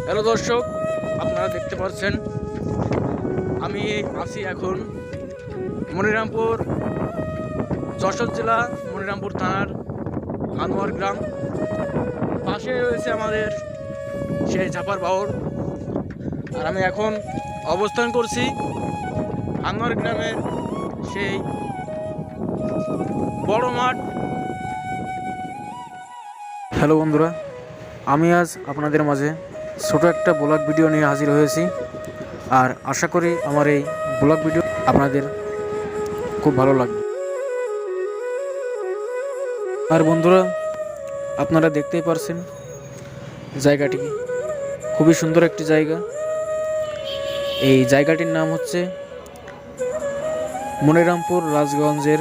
Hello দর্শক, আপনারা দেখতে পাচ্ছেন আমি আছি এখন মনিরামপুর, যশোর জেলা মনিরামপুর থানার আনোয়ার গ্রাম। পাশে রয়েছে আমাদের সেই ঝাপার বাউর। আর আমি এখন অবস্থান করছি আনোয়ার গ্রামের সেই বড় মাঠ। হ্যালো বন্ধুরা, আমি আজ আপনাদের মাঝে ছোট একটা ব্লগ ভিডিও নিয়ে হাজির হয়েছি। আর আশা করি আমার এই ব্লগ ভিডিও আপনাদের খুব ভালো লাগবে। আর বন্ধুরা, আপনারা দেখতেই পারছেন জায়গাটি খুবই সুন্দর একটি জায়গা। এই জায়গাটির নাম হচ্ছে মনিরামপুর রাজগঞ্জের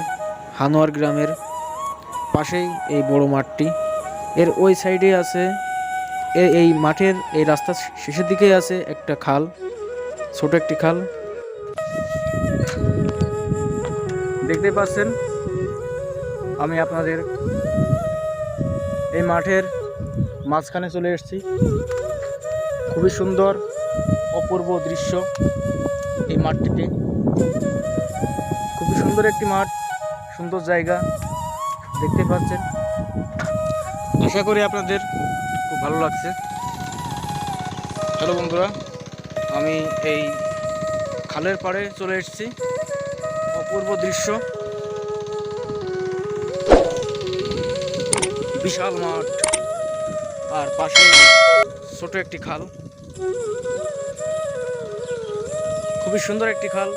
হানোয়ার গ্রামের পাশেই এই বড় মাঠটি। এর ওই সাইডে আছে এই মাঠের এই রাস্তার শেষের দিকেই আছে একটা খাল, ছোট একটি খাল দেখতে পাচ্ছেন। আমি আপনাদের এই মাঠের মাঝখানে চলে এসেছি। খুবই সুন্দর অপূর্ব দৃশ্য এই মাঠটিতে। খুবই সুন্দর একটি মাঠ, সুন্দর জায়গা দেখতে পাচ্ছেন। আশা করি আপনাদের খুব ভালো লাগছে। হ্যালো বন্ধুরা, আমি এই খালের পাড়ে চলে এসেছি। অপূর্ব দৃশ্য, বিশাল মাঠ আর পাশে ছোট একটি খাল। খুবই সুন্দর একটি খাল।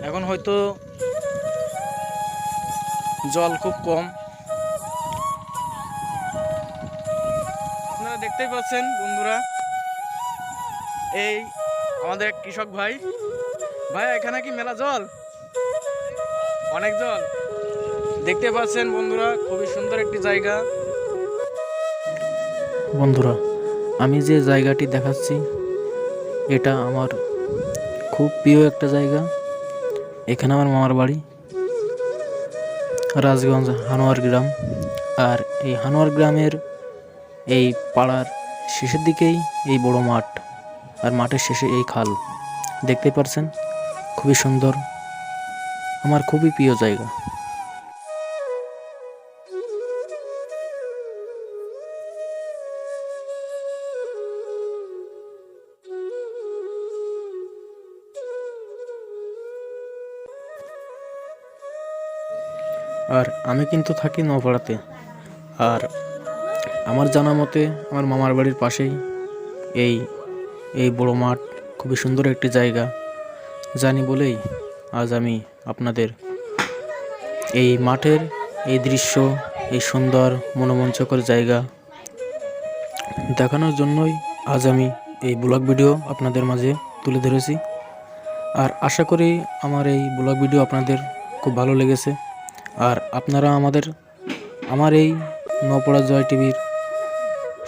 এখন হয়তো জল খুব কম। আপনারা দেখতেই পাচ্ছেন বন্ধুরা, এই আমাদের এক কৃষক ভাই। এখানে কি মেলা জল? অনেক জল দেখতে পাচ্ছেন বন্ধুরা। খুবই সুন্দর একটি জায়গা। বন্ধুরা, আমি যে জায়গাটি দেখাচ্ছি এটা আমার খুব প্রিয় একটা জায়গা। এখানে আমার মামার বাড়ি, রাজগঞ্জ হানোয়ার গ্রাম। আর এই হানোয়ার গ্রামের এই পাড়ার শেষের দিকেই এই বড় মাঠ, আর মাঠের শেষে এই খাল দেখতে পাচ্ছেন। খুবই সুন্দর, আমার খুবই প্রিয় জায়গা। আর আমি কিন্তু থাকি নওপাড়াতে। আর আমার জানা মতে আমার মামার বাড়ির পাশেই এই এই বড় মাঠ। খুবই সুন্দর একটি জায়গা জানি বলেই আজ আমি আপনাদের এই মাঠের এই দৃশ্য, এই সুন্দর মনোমুগ্ধকর জায়গা দেখানোর জন্যই আজ আমি এই ব্লগ ভিডিও আপনাদের মাঝে তুলে ধরেছি। আর আশা করি আমার এই ব্লগ ভিডিও আপনাদের খুব ভালো লেগেছে। আর আপনারা আমার এই নওপাড়া জয় টিভির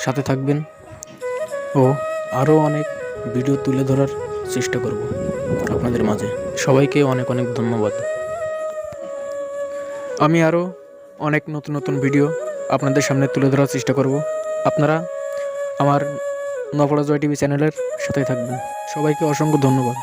সাথে থাকবেন ও আরও অনেক ভিডিও তুলে ধরার চেষ্টা করব আপনাদের মাঝে। সবাইকে অনেক অনেক ধন্যবাদ। আমি আরও অনেক নতুন নতুন ভিডিও আপনাদের সামনে তুলে ধরার চেষ্টা করব। আপনারা আমার নওপাড়া জয় টিভি চ্যানেলের সাথে থাকবেন। সবাইকে অসংখ্য ধন্যবাদ।